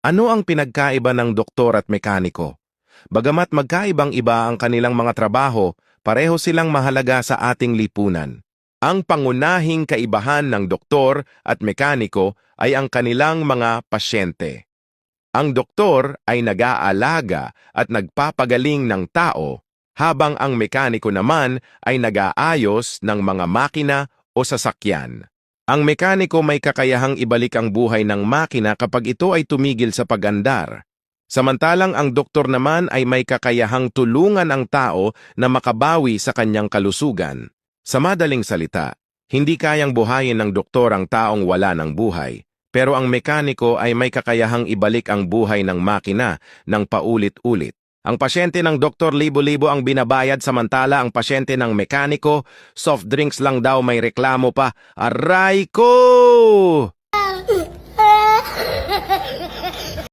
Ano ang pinagkaiba ng doktor at mekaniko? Bagamat magkaibang-iba ang kanilang mga trabaho, pareho silang mahalaga sa ating lipunan. Ang pangunahing kaibahan ng doktor at mekaniko ay ang kanilang mga pasyente. Ang doktor ay nag-aalaga at nagpapagaling ng tao, habang ang mekaniko naman ay nag-aayos ng mga makina o sasakyan. Ang mekaniko may kakayahang ibalik ang buhay ng makina kapag ito ay tumigil sa pag-andar. Samantalang ang doktor naman ay may kakayahang tulungan ang tao na makabawi sa kanyang kalusugan. Sa madaling salita, hindi kayang buhayin ng doktor ang taong wala ng buhay, pero ang mekaniko ay may kakayahang ibalik ang buhay ng makina ng paulit-ulit. Ang pasyente ng doktor libo-libo ang binabayad samantala ang pasyente ng mekaniko, soft drinks lang daw may reklamo pa. Aray ko!